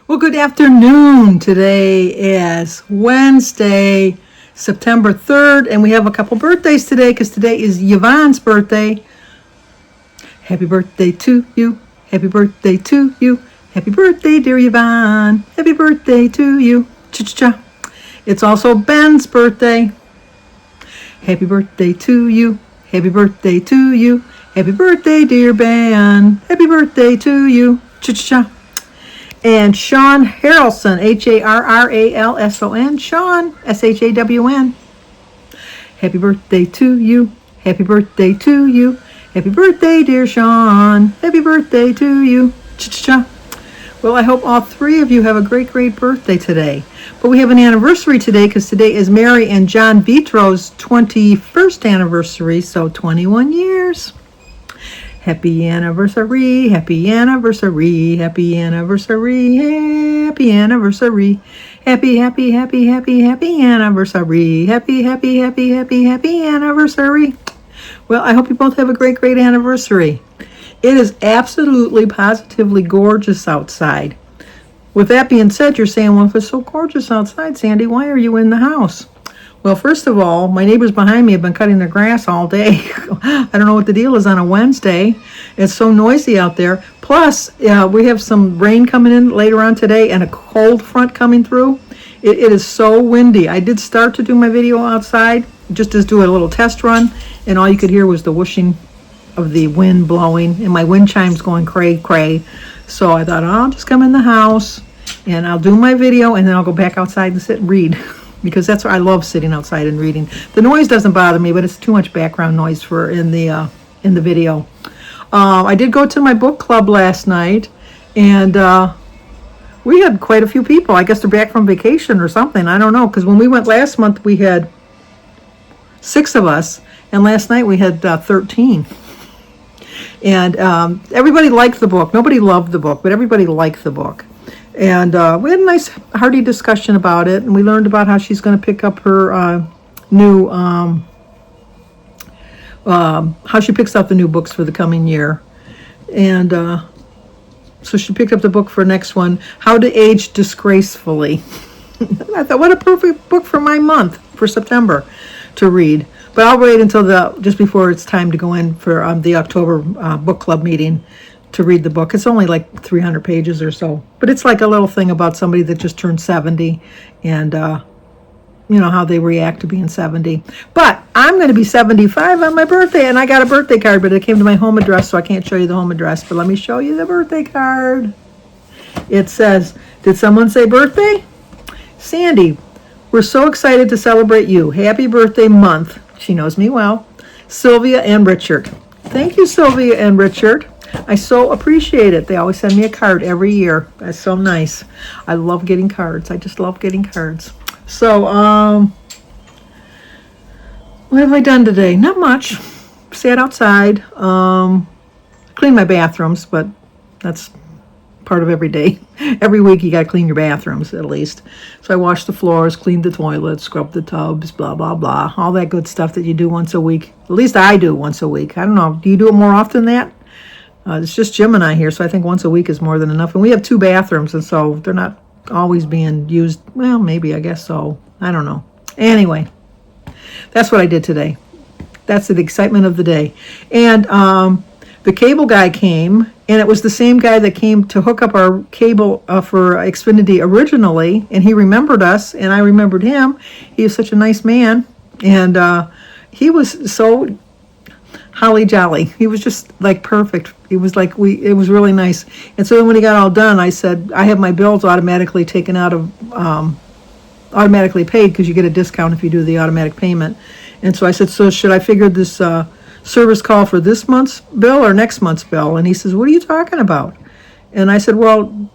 Well, good afternoon. Today is Wednesday, September 3rd, and we have a couple birthdays today because today is Yvonne's birthday. Happy birthday to you. Happy birthday to you. Happy birthday, dear Yvonne. Happy birthday to you. Cha-cha-cha. It's also Ben's birthday. Happy birthday to you. Happy birthday to you. Happy birthday, dear Ben. Happy birthday to you. Cha-cha-cha. And Sean Harrelson, Harralson, Sean, Shawn. Happy birthday to you. Happy birthday to you. Happy birthday, dear Sean. Happy birthday to you. Cha-cha-cha. Well, I hope all three of you have a great, great birthday today. But we have an anniversary today because today is Mary and John Vitro's 21st anniversary, so 21 years. Happy anniversary, happy anniversary, happy anniversary, happy anniversary, happy, happy, happy, happy, happy anniversary, happy, happy, happy, happy, happy anniversary. Well, I hope you both have a great, great anniversary. It is absolutely, positively gorgeous outside. With that being said, you're saying, well, if it's so gorgeous outside, Sandy, why are you in the house? Well, first of all, my neighbors behind me have been cutting their grass all day. I don't know what the deal is on a Wednesday. It's so noisy out there. Plus, we have some rain coming in later on today and a cold front coming through. It is so windy. I did start to do my video outside, just to do a little test run, and all you could hear was the whooshing of the wind blowing and my wind chimes going cray-cray. So I thought, I'll just come in the house and I'll do my video and then I'll go back outside and sit and read. Because that's why I love sitting outside and reading. The noise doesn't bother me, but it's too much background noise for in the video. I did go to my book club last night, and we had quite a few people. I guess they're back from vacation or something. I don't know, because when we went last month, we had 6 of us, and last night we had 13. And everybody liked the book. Nobody loved the book, but everybody liked the book. And we had a nice, hearty discussion about it, and we learned about how she's going to pick up her new, how she picks out the new books for the coming year. And so she picked up the book for next one, How to Age Disgracefully. I thought, what a perfect book for my month, for September, to read. But I'll wait until just before it's time to go in for the October book club meeting to read the book. It's only like 300 pages or so, but it's like a little thing about somebody that just turned 70 and how they react to being 70. But I'm going to be 75 on my birthday, and I got a birthday card, but it came to my home address, so I can't show you the home address, but let me show you the birthday card. It says, did someone say birthday? Sandy, we're so excited to celebrate you. Happy birthday month. She knows me well. Sylvia and Richard. Thank you, Sylvia and Richard. I so appreciate it. They always send me a card every year. That's so nice. I love getting cards. I just love getting cards. So, what have I done today? Not much. Sat outside. Cleaned my bathrooms, but that's part of every day. Every week you got to clean your bathrooms at least. So I washed the floors, cleaned the toilets, scrubbed the tubs, blah, blah, blah. All that good stuff that you do once a week. At least I do once a week. I don't know. Do you do it more often than that? It's just Jim and I here, so I think once a week is more than enough. And we have 2 bathrooms, and so they're not always being used. Well, maybe, I guess so. I don't know. Anyway, that's what I did today. That's the excitement of the day. And the cable guy came, and it was the same guy that came to hook up our cable for Xfinity originally, and he remembered us, and I remembered him. He was such a nice man, and he was so holly jolly. He was just like perfect. It was like it was really nice. And so when he got all done, I said, I have my bills automatically taken out of, automatically paid because you get a discount if you do the automatic payment. And so I said, so should I figure this service call for this month's bill or next month's bill? And he says, what are you talking about? And I said, well,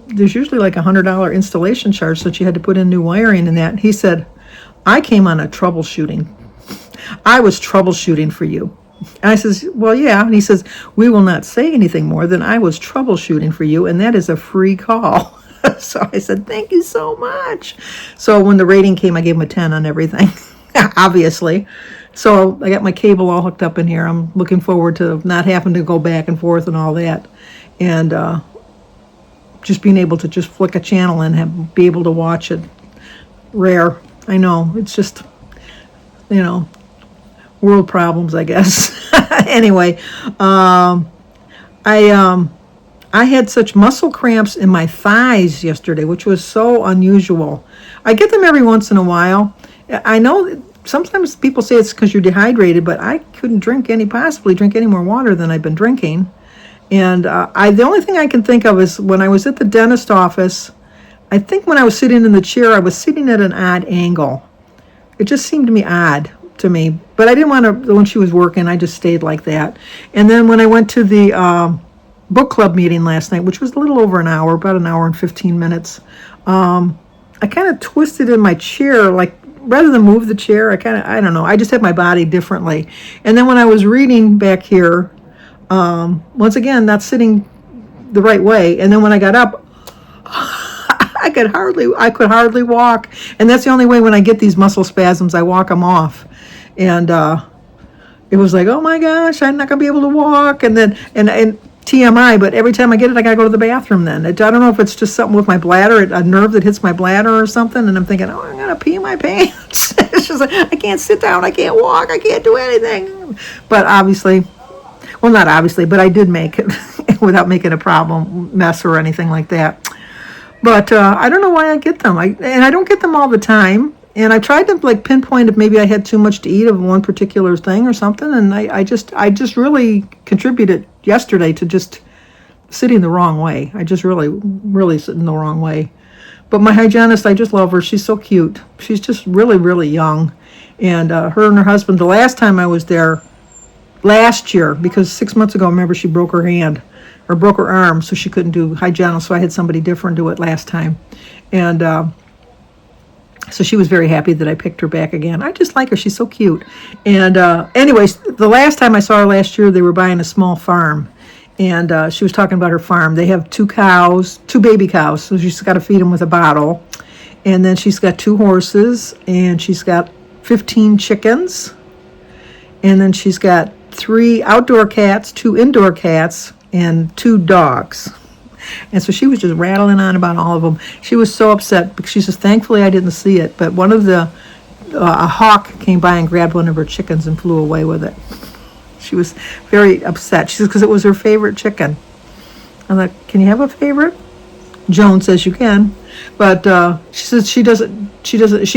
there's usually like $100 installation charge, so you had to put in new wiring and that. And he said, I came on a troubleshooting. I was troubleshooting for you. And I says, well, yeah. And he says, we will not say anything more than I was troubleshooting for you, and that is a free call. So I said, thank you so much. So when the rating came, I gave him a 10 on everything, obviously. So I got my cable all hooked up in here. I'm looking forward to not having to go back and forth and all that. And just being able to just flick a channel and be able to watch it. Rare. I know. It's just, world problems, I guess. Anyway, I had such muscle cramps in my thighs yesterday, which was so unusual. I get them every once in a while. I know sometimes people say it's because you're dehydrated, but I couldn't possibly drink any more water than I've been drinking. And the only thing I can think of is when I was at the dentist office, I think when I was sitting in the chair, I was sitting at an odd angle. It just seemed to me odd to me. But I didn't want to, when she was working, I just stayed like that. And then when I went to the book club meeting last night, which was a little over an hour, about an hour and 15 minutes, I kind of twisted in my chair, like rather than move the chair, I don't know, I just had my body differently. And then when I was reading back here, once again, not sitting the right way. And then when I got up, I could hardly walk. And that's the only way when I get these muscle spasms, I walk them off. And it was like, oh my gosh, I'm not going to be able to walk. And then, and TMI, but every time I get it, I got to go to the bathroom then. I don't know if it's just something with my bladder, a nerve that hits my bladder or something. And I'm thinking, oh, I'm going to pee my pants. It's just like, I can't sit down. I can't walk. I can't do anything. But obviously, well, not obviously, but I did make it without making a mess or anything like that. But I don't know why I get them. And I don't get them all the time. And I tried to like pinpoint if maybe I had too much to eat of one particular thing or something. And I just really contributed yesterday to just sitting the wrong way. I just really sitting the wrong way. But my hygienist, I just love her. She's so cute. She's just really, really young. And her and her husband, the last time I was there last year, because 6 months ago, remember, she broke her hand or broke her arm, so she couldn't do hygienist. So I had somebody different do it last time. And so she was very happy that I picked her back again. I just like her. She's so cute. And anyways, the last time I saw her last year, they were buying a small farm. And she was talking about her farm. They have 2 baby cows. So she's got to feed them with a bottle. And then she's got 2 horses. And she's got 15 chickens. And then she's got 3 outdoor cats, 2 indoor cats, and 2 dogs. And so she was just rattling on about all of them. She was so upset because she says, thankfully I didn't see it, but one of a hawk came by and grabbed one of her chickens and flew away with it. She was very upset. She says, because it was her favorite chicken. I'm like, can you have a favorite? Joan says you can. But she says she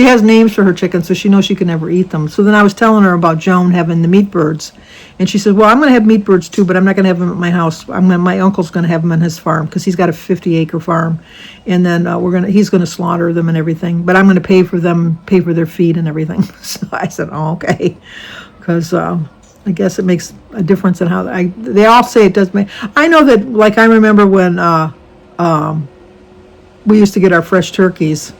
has names for her chickens, so she knows she can never eat them. So then I was telling her about Joan having the meat birds. And she said, well, I'm going to have meat birds too, but I'm not going to have them at my house. My uncle's going to have them on his farm because he's got a 50-acre farm. And then he's going to slaughter them and everything. But I'm going to pay for their feed and everything. So I said, oh, okay. Because I guess it makes a difference in how they all say it does make. I know that, like I remember when we used to get our fresh turkeys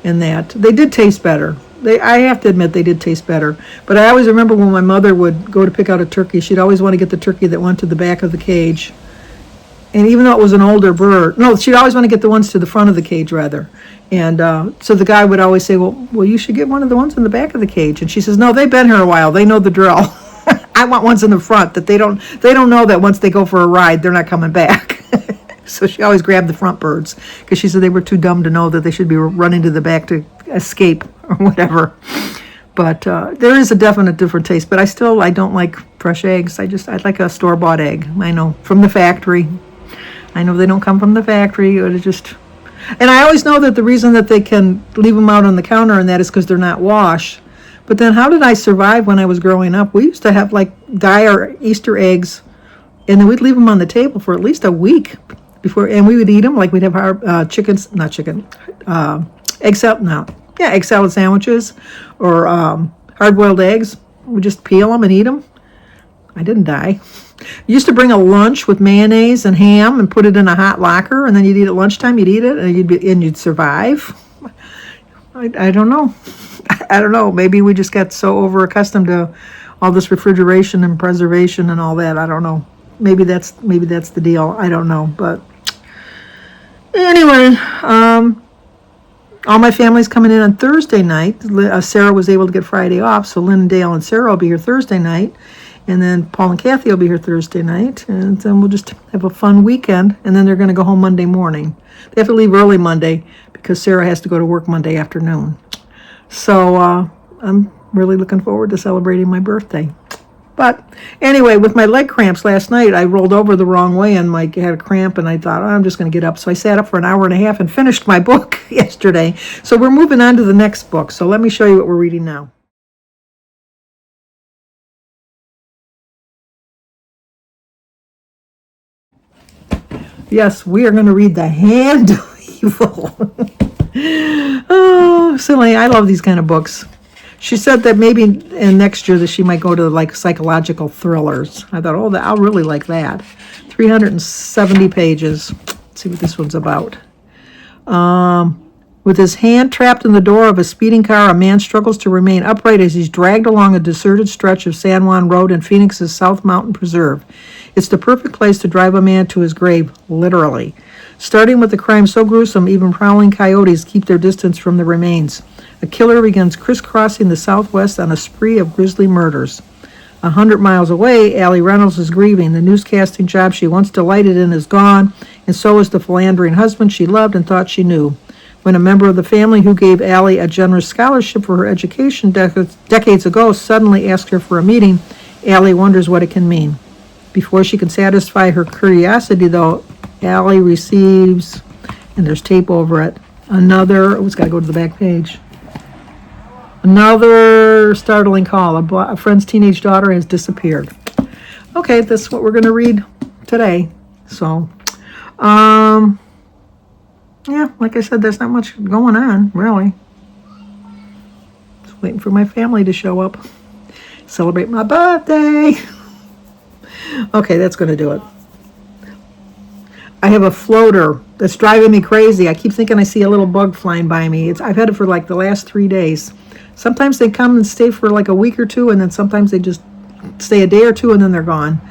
and that. They did taste better. I have to admit they did taste better. But I always remember when my mother would go to pick out a turkey, she'd always want to get the turkey that went to the back of the cage. And even though it was an older bird, no, she'd always want to get the ones to the front of the cage, rather. And so the guy would always say, well, you should get one of the ones in the back of the cage. And she says, no, they've been here a while. They know the drill. I want ones in the front that they don't know that once they go for a ride, they're not coming back. So she always grabbed the front birds because she said they were too dumb to know that they should be running to the back to escape or whatever. But there is a definite different taste. But I don't like fresh eggs. I'd like a store-bought egg. I know, from the factory. I know they don't come from the factory. And I always know that the reason that they can leave them out on the counter and that is because they're not washed. But then how did I survive when I was growing up? We used to have dye our Easter eggs, and then we'd leave them on the table for at least a week before, and we would eat them. Like we'd have our egg salad sandwiches or hard-boiled eggs. We just peel them and eat them. I didn't die. You used to bring a lunch with mayonnaise and ham and put it in a hot locker, and then you'd eat at lunchtime. You'd eat it, and you'd survive. I don't know. I don't know. Maybe we just got so over-accustomed to all this refrigeration and preservation and all that. I don't know. Maybe that's the deal. I don't know. But anyway, all my family's coming in on Thursday night. Sarah was able to get Friday off, so Lynn, Dale, and Sarah will be here Thursday night. And then Paul and Kathy will be here Thursday night. And then we'll just have a fun weekend. And then they're going to go home Monday morning. They have to leave early Monday because Sarah has to go to work Monday afternoon. So I'm really looking forward to celebrating my birthday. But anyway, with my leg cramps last night, I rolled over the wrong way and had a cramp, and I thought, I'm just going to get up. So I sat up for an hour and a half and finished my book yesterday. So we're moving on to the next book. So let me show you what we're reading now. Yes, we are going to read The Hand of Evil. Oh, silly. I love these kind of books. She said that maybe in next year that she might go to like psychological thrillers. I thought, oh, I'll really like that. 370 pages. Let's see what this one's about. With his hand trapped in the door of a speeding car, a man struggles to remain upright as he's dragged along a deserted stretch of San Juan Road in Phoenix's South Mountain Preserve. It's the perfect place to drive a man to his grave, literally. Starting with a crime so gruesome, even prowling coyotes keep their distance from the remains. A killer begins crisscrossing the Southwest on a spree of grisly murders. 100 miles away, Allie Reynolds is grieving. The newscasting job she once delighted in is gone, and so is the philandering husband she loved and thought she knew. When a member of the family who gave Allie a generous scholarship for her education decades ago suddenly asks her for a meeting, Allie wonders what it can mean. Before she can satisfy her curiosity, though, Allie receives, and there's tape over it, it's got to go to the back page. Another startling call. A friend's teenage daughter has disappeared. Okay, that's what we're going to read today. So, yeah, like I said, there's not much going on, really. Just waiting for my family to show up. Celebrate my birthday. Okay, that's going to do it. I have a floater that's driving me crazy. I keep thinking I see a little bug flying by me. I've had it for like the last 3 days. Sometimes they come and stay for like a week or two, and then sometimes they just stay a day or two, and then they're gone.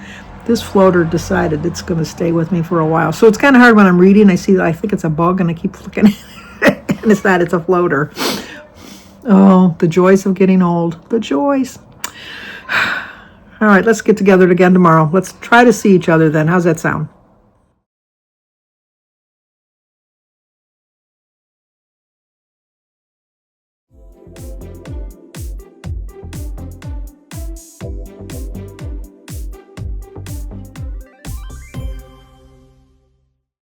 This floater decided it's going to stay with me for a while. So it's kind of hard when I'm reading. I think it's a bug, and I keep looking at it, and it's not. It's a floater. Oh, the joys of getting old. The joys. All right, let's get together again tomorrow. Let's try to see each other then. How's that sound?